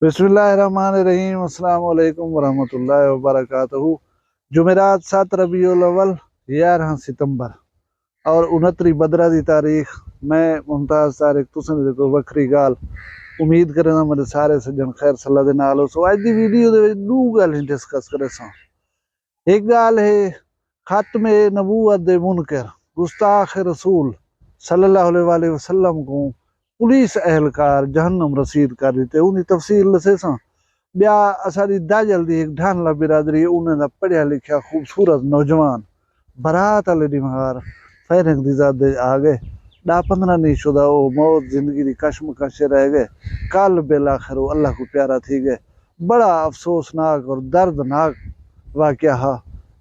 बिस्मिल्लाहिर्रहमानिर्रहीम। अस्सलाम वालेकुम वरहमतुल्लाहि वबरकातुहू। जुमेरात 7 रबीउल अव्वल 11 सितंबर और 29 बदरा दी तारीख। मैं मुमताज़ तारिक तुसें देखो वक्री गाल उम्मीद करना मेरे सारे सज्जन खैर सल्ला दे नाल हो। सो अज दी वीडियो दे विच दो गल्लां डिस्कस करे सां। एक गल है खात्मे नबूवत दे मुनकर गुस्ताख रसूल सल्लल्लाहु अलैहि वसल्लम को पुलिस एहलकार जहन्नम रसीद कर दिते। उनकी तफसील दसे सां। ब्या असाडी दाजल दी एक ढानला बिरादरी उन्हें दा पढ़िया लिखिया खूबसूरत नौजवान बरात वाले दिमार फैरंग दी ज़ादे आ गए। 10-15 नहीं शुदा वो मौत जिंदगी दी कशमकश रह गए। कल बेल आखिर वो अल्लाह को प्यारा थी गए। बड़ा अफसोसनाक और दर्दनाक वाकया हा।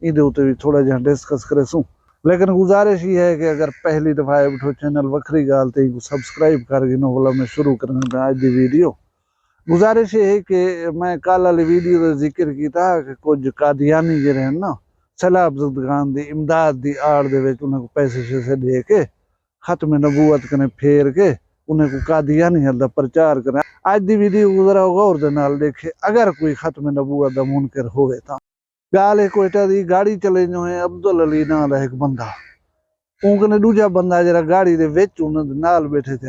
इहदे उत्ते भी थोड़ा जहा डिस्कस करे सूं। लेकिन गुजारिश ये है कि अगर पहली दफा उठो चैनल वक्री गाल तो सब्सक्राइब कर गिनो वाला मैं शुरू करना आज की वीडियो। गुजारिश ये है कि मैं कल वाली वीडियो का जिक्र किया कि कुछ कादियानी जो हैं ना सलाह बुजुर्गान की इमदाद की आड़ दे विच उन्हें को पैसे शैसे दे के खत्म नबूवत कने फेर के उन्हें को कादियानियत दा प्रचार करें। आज की वीडियो गुजरा गौर दे नाल देखे अगर कोई खत्म नबूवत दा मुनकर होवे तां। गाल है कोयटा दी गाड़ी चले जो है अब्दुल अली नाम दा एक बंदा उनकने दूजा बंदा जरा गाड़ी दे विच उन्हां दे नाल बैठे थे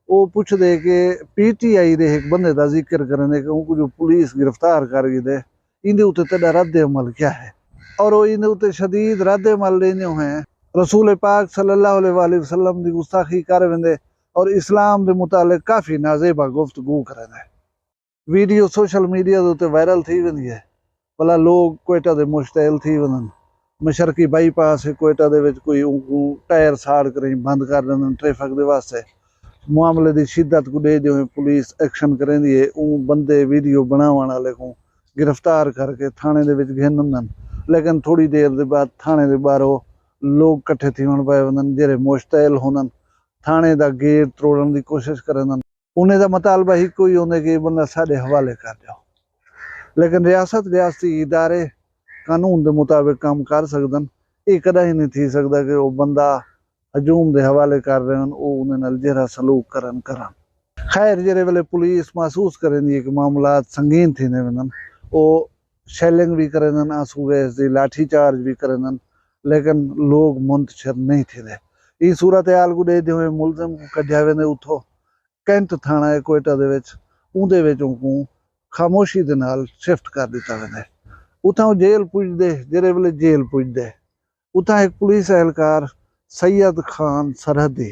वो पुछदे कि पीटीआई दे एक बंदे दा जिक्र करने कि उनको जो पुलिस गिरफ्तार कर गई दे इंदे उत्ते तेरा रद्द अमल क्या है। और वो इंदे उत्ते शदीद रद्द अमल लेने हैं रसूल पाक सल्लल्लाहु अलैहि वसल्लम दी गुस्ताखी कर वेंदे और इस्लाम दे मुतालिक काफी नाजेबा गुफ्तगू करे। वीडियो सोशल मीडिया दे उत्ते वायरल थी वेंदी है। भला लोग कोयटा दे मुश्तैल थी वनन। मशरकी बाईपास है कोयटा दे विच कोई टायर साड़ कर बंद कर देंदे ट्रैफिक दे वास्ते। मामले की शिद्दत को दे जो पुलिस एक्शन करेंदी है उन बंदे वीडियो बनावन वाले को गिरफ्तार करके थाने दे विच घेन वंदन। लेकिन थोड़ी देर दे बाद थाने दे बाहरों लोग कट्ठे थीवन पए वंदन जेरे मुश्तैल होंदन थाने दा गेट तोड़न की कोशिश करन। उन्हें दा मुतालबा ही कोई होंदे कि बंदा साडे हवाले कर जाओ। लेकिन रियासती इदारे कानून के मुताबिक काम कर सकदन। ये कदा ही नहीं थी सकता कि वो बंदा हजूम के हवाले कर रहे हैं वो उन्हें जरा सलूक करन। खैर जेरे वेले पुलिस महसूस करेंदी कि मामला संगीन थी वनन वो शैलिंग भी करें आंसू गैस की लाठी चार्ज भी करें लेकिन लोग मुंतशिर नहीं थे। ये सूरत हाल को दे हुए मुलजिम को कढ़िया वेंदे उथो कैंट थाना है कोयटा दे विच उहदे विच उनको खामोशी दे नाल शिफ्ट कर दिता वेंदे। उतां जेल पुजदे जेरे वेले जेल पुजदे उतां एक पुलिस एहलकार सैयद खान सरहदी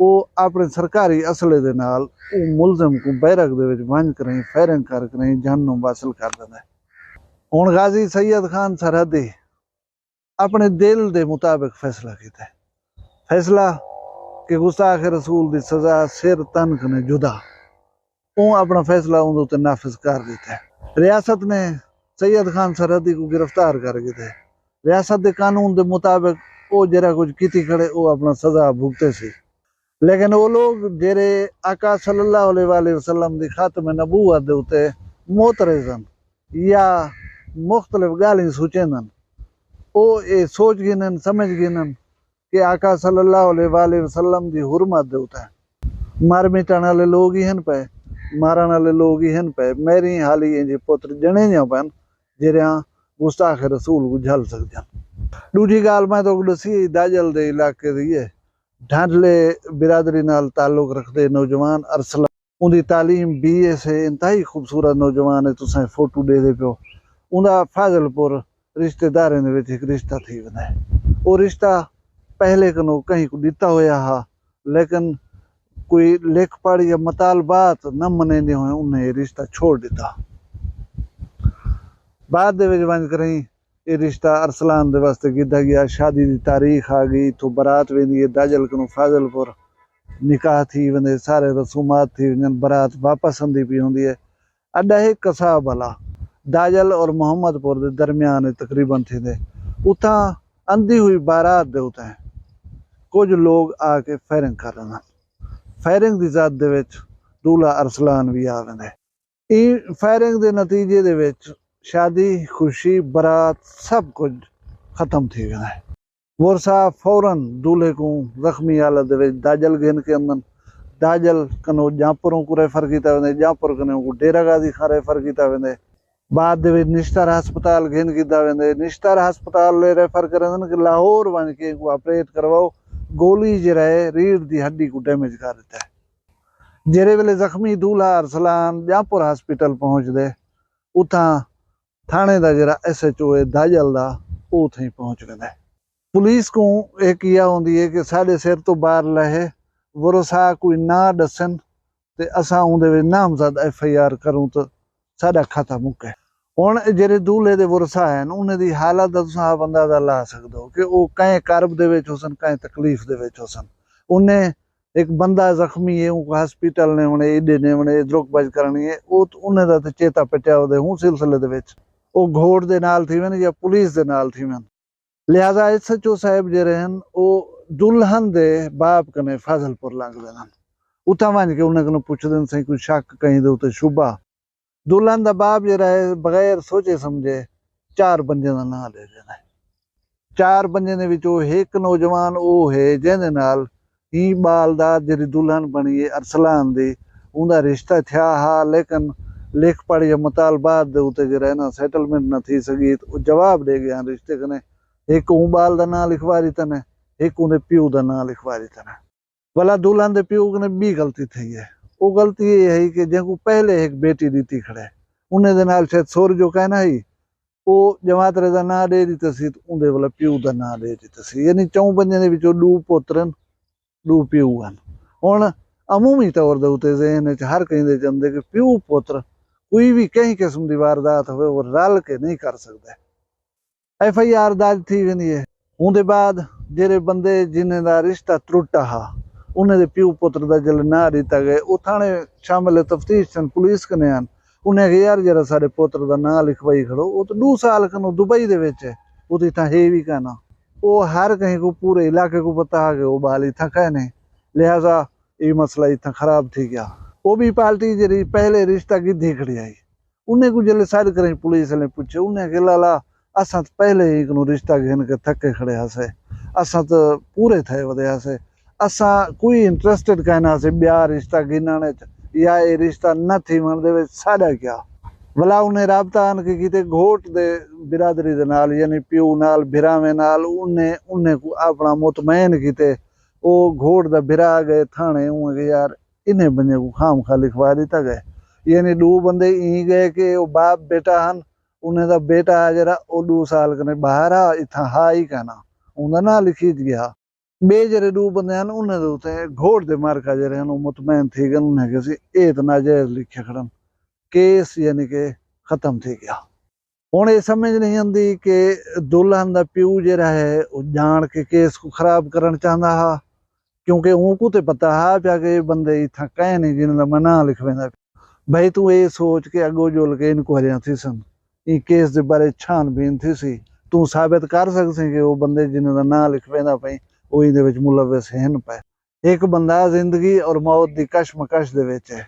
वो अपने सरकारी असले दे नाल वो मुलजिम को बैरक दे विच वंज करें फायरिंग कर करें जहन्नुम हासिल कर देंदा। हुण गाजी सैयद खान सरहदी अपने दिल दे मुताबिक फैसला किया। फैसला कि गुस्ताख रसूल दी सजा सिर तन कने जुदा वो अपना फैसला उन उत्ते नाफिज कर दिता है। रियासत ने सैयद खान सरहदी को गिरफ्तार कर गए। रियासत के कानून के मुताबिक वो जरा कुछ की खड़े वो अपना सजा भुगते सी। लेकिन वो लोग जेरे आका सल्लल्लाहु अलैहि वसल्लम दी खात्म नबूवत दे उत्ते मोतरजन या मुख्तलिफ गाली सोचेंदन वो ये सोच गिनन समझ गिनन कि आका सल्लल्लाहु अलैहि वसल्लम दी हुरमत दे उत्ते मार मिटाण वाले लोग ही हैं पे मारन वाले लोग ही हैं पे मेरी हाली इंजे पुत्र जने जा पन जेरिया गुस्ताख रसूल को झल सकते। दूजी गाल मैं तो दसी दाजल दे इलाके दी है ढांढले बिरादरी नाल ताल्लुक रखते नौजवान अरसला उनकी तालीम BA से इंतहाई खूबसूरत नौजवान है। तुसें फोटो दे दे पियो उनका फाजलपुर रिश्तेदारें दे विच एक रिश्ता थी वने। वो रिश्ता पहले कनो कहीं को दिता होया हा लेकिन कोई लेख पढ़ या मुतालबात न मनेंदे हुए उन्हें ये रिश्ता छोड़ दिता। बाद दे विच वंज करें ये रिश्ता अरसलान दे वास्ते कीता गया। शादी की तारीख आ गई तो बारात वेंदी है दाजल कनो फाजलपुर निकाह थी वेंदे सारे रसूमात थी वंजन बारात वापस आंदी पई होंदी है। अड्डा है कसा भला दाजल और मोहम्मदपुर के दरमियान तकरीबन थी उतां आंदी हुई बारात दे उतां कुछ लोग आके फायरिंग कर रहे। फायरिंग की ज़द दे विच दूल्हा अरसलान भी आ वेंदे। फायरिंग के नतीजे दे विच शादी खुशी बारात सब कुछ खत्म थी वेंदा है। मुरसा फौरन दूल्हे को जख्मी हालत दे विच दाजल गिन के अंदन दाजल कनो जांपुरों को रेफर किया वेंदे, जांपुर कने को डेरा गाजी खां रेफर किया वेंदे। बाद दे विच निश्तर हस्पताल घेन किया वेंदे। निश्तर हस्पताल रेफर करेंदे कि लाहौर वञ के को ऑपरेट करवाओ, गोली जे रहे रीढ़ दी हड्डी को डैमेज कर दिता है। जेरे वेले जख्मी दूल्हा अरसलान जांपुर हॉस्पिटल पहुंचदे, उथा थाने दा जरा SHO है दाजल दा उथे पहुंच वेंदा। पुलिस को एक इहा होंदी है कि साडे सिर तो बाहर लहे वरोसा कोई ना दसन ते असां उहदे विच नामजद FIR करूं तो साडा खाता मुक्के। हुण जेरे दूल्हे दे वरसा हैं उन्हें दी हालत दा तुसां आप अंदाजा ला सकदे हो कि वो कहीं करब दे विच होसन, कहीं तकलीफ दे विच होसन। उन्हें एक बंदा जख्मी है उनको हॉस्पिटल ने उन्हें एडे ने उन्हें द्रुक बज करनी है, वो उन्हें दा ते चेता पटिया होदे हूं सिलसिले दे विच वो घोड़ दे नाल थी वन या पुलिस दे नाल थी वन। लिहाजा SHO साहब जे रहन वो दुल्हन दे बाप कने फाजलपुर लंघ वेंदन। उतां वञ के उन्हें कने पुछदन सही कोई शक कहीं दे उते शुबा। दुल्हन दा बाप जे रहे बगैर सोचे समझे 4 बंदे दा नाम ले देना। 4 बंदे दे विचों एक नौजवान वो है जिहदे नाल ही बालदार जेरी दुल्हन बनी है अरसलान दी उनका रिश्ता थिया हा, लेकिन लेख पढ़ या मुतालबात दे उते जे रहना सेटलमेंट न थी सगी तो जवाब दे गया रिश्ते कने। एक ऊ बाल दा नाम लिखवा दितन, एक उनके प्यू दा नाम लिखवा दितन। भला दुल्हन दे प्यू कने बी गलती थी है। वो गलती ये है कि जंको पहले एक बेटी दी खड़े उन्हें दे नाल शायद सोर जो कहना ही वो जमात रजा ना दे दी तसी तो उनके वाला प्यू दा ना दे दी तसी। यानी 4 बंदे दे विचों 2 पोतरन 2 प्यू हन। हुण अमूमी तौर दे उते ज़हन च हर कहीं दे चंदे कि प्यू पुत्र कोई भी कहीं किस्म की वारदात हो वो रल के नहीं कर सकते। FIR दर्ज थी वेंदी है। उनके बाद जेरे बंदे जिन्हें दा रिश्ता त्रुटा हा उन्हें दे प्यू पुत्र दा जल ना दिता गए वो थाने शामिल तफ्तीश सन पुलिस कने आन। उन्हें कि यार जरा सारे पुत्र दा नाम लिखवाई खड़ो, वो तो 2 साल कनो दुबई दे विच है, वो तो इतना है भी कहना। वो हर कहीं को पूरे इलाके को पता है कि वो बाल इतना कहने, लिहाजा ये मसला इतना खराब थी गया। वो भी पार्टी जरी पहले रिश्ता की खड़ी आई उन्हें को जले सारे करें पुलिस ने पूछे उन्हें कि लाला असा तो पहले ही को रिश्ता घेन के थके खड़े हसे, असा तो पूरे थे वधे हसे, असा कोई इंटरेस्टेड कहना से ब्याह रिश्ता गिनने या ये रिश्ता न थी मन दे साडा क्या। भला उन्हें राबता आन के किते घोट दे बिरादरी दे नाल यानी प्यू नाल बिरावे नाल उन्हें को अपना मुतमैन किते वो घोट दा बिरा गए थाने उन्हें यार इन्हें बंदे को खाम खा लिखवा दिता गए। यानी 2 बंदे ई गए कि वो बाप बेटा हन उन्हें दा बेटा आ जरा वो 2 साल कने बाहर आ इथा हा ही कहना उनका ना लिखी गया। बे जरे 2 बंदे हन उन्हें दे उते घोट दे मार खा जरे हन मुतमैन थी गन उन्हें किसी ए तो नाजायज लिखे खड़न केस यानी के खत्म थी गया। हुण ये समझ नहीं आती कि दुल्हन दा प्यू जरा है वो जान के केस को खराब करना चाहता हा, क्योंकि उनको तो पता है प्या कि बंदे इतना कह नहीं जिन्हें मैं ना लिखवेंदा। भाई तू ये सोच के अगो जोल के इंक्वायरियां थी सन ई केस के बारे छानबीन थी सी, तू साबित कर सकसी कि वो बंदे जिन्हें ना लिखवेंदा पई वो इहदे विच मुलविस हन पे। एक बंदा जिंदगी और मौत की कशमकश दे विच है,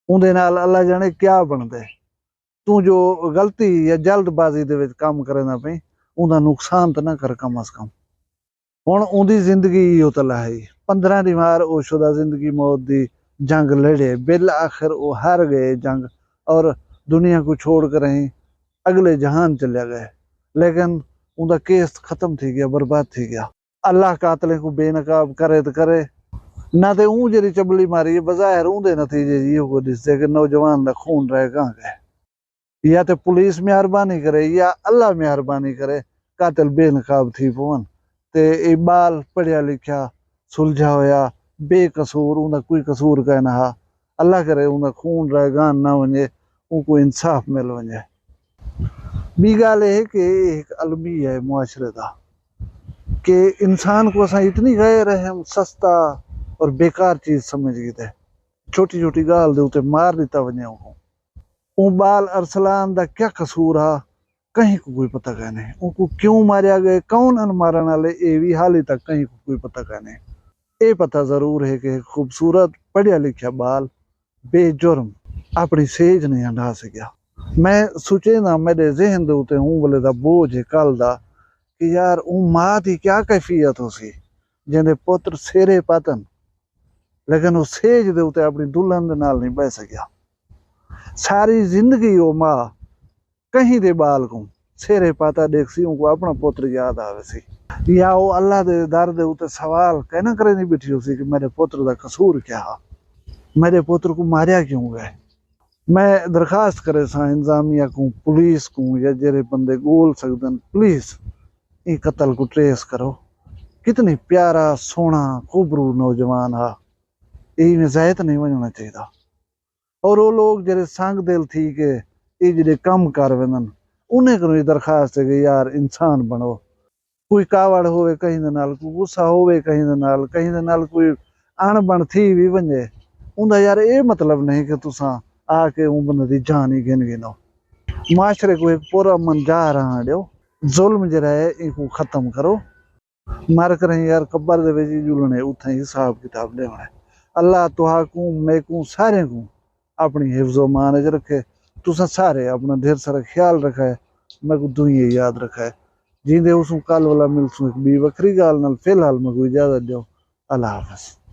उहदे नाल अल्लाह जाने क्या बनदे। तू जो गलती या जल्दबाजी दे विच काम करेंदा पई उहदा नुकसान तो ना कर कम अज कम। हुण उहदी जिंदगी इहो तला है 15 दी मार वो शुदा जिंदगी मौत दी जंग लड़े, बिल आखिर वो हार गए जंग और दुनिया को छोड़ कर ही अगले जहान चले गए। लेकिन उनका केस खत्म थी गया, बर्बाद थी गया। अल्लाह कातले को बेनकाब करे तो करे ना तो ऊँ जरी चबली मारी बजायर ऊँदे नतीजे ये को दिसते कि नौजवान का खून रह कहाँ गए। या तो पुलिस मेहरबानी करे या अल्लाह मेहरबानी करे कातिल बेनकाब थी पवन ते इबाल पढ़िया लिखा सुलझा होया बेकसूर उनका कोई कसूर कहना हा। अल्लाह करे उनका खून रह गान ना वने उनको इंसाफ मिल वने। बी गाल है कि एक अलमी है मुआशरे का कि इंसान को असा इतनी गैर रहम सस्ता और बेकार चीज समझ गई थे, छोटी छोटी गाल दे उते मार दिता वने उनको। बाल अरसलान दा क्या कसूर हा कहीं को कोई पता कहने, उनको क्यों मारिया गए कौन अन मारने वाले ये भी हाल तक कहीं को कोई पता कहने। ये पता जरूर है कि खूबसूरत पढ़िया लिखा बाल बेजुर्म अपनी सेज नहीं हंडा सकिया। मैं सोचे ना मेरे जहन दे उते हूं बोले दा बोझ है कल दा कि यार मां की क्या कैफियत हो सी जिंदे पुत्र सेरे पातन लेकिन वो सेज दे उत्ते अपनी दुल्हन दे नाल नहीं बह सकिया। सारी जिंदगी वो मां कहीं दे बाल को सेरे पाता देख सी उनको अपना पुत्र याद आवे सी, या वो अल्लाह दे दर दे उत्ते सवाल कहना करे नहीं बैठी हो सी कि मेरे पुत्र दा कसूर क्या है, मेरे पुत्र को मारिया क्यों गए। मैं दरखास्त करे सा इंतजामिया को, पुलिस को, या जेरे बंदे गोल सकदन, प्लीज ये कत्ल को ट्रेस करो। कितनी प्यारा सोना खूबरू नौजवान हा, यही में जायत नहीं वजना चाहिए। और वो लोग जेरे संग दिल थी के ये जेरे कम कर वेंदन उन्हें को दरखास्त है कि यार इंसान बनो। कोई कावड़ होवे कहीं दे नाल, कोई गुस्सा होवे कहीं दे नाल कोई अणबण थी भी वंजे, उनका यार ये मतलब नहीं कि तुसा आके उन बंदे दी जान ही गिन गिनो। माशरे को एक पूरा मन जा रहा है, जुल्म जरा है इनको खत्म करो। मर कर यार कब्र दे विच जुलने उथे हिसाब किताब लेना। अल्लाह तुहाकू मैकू सारे को अपनी हिफ्ज़ो मान च रखे। तुसा सारे अपना ढेर सारा ख्याल रखा है, मैं को दुनिया याद रखा है। जिंदे उसू कल वाला मिलसू एक बी वखरी गाल नाल, फिलहाल मैं कोई इजाजत दो। अल्लाह हाफिज़।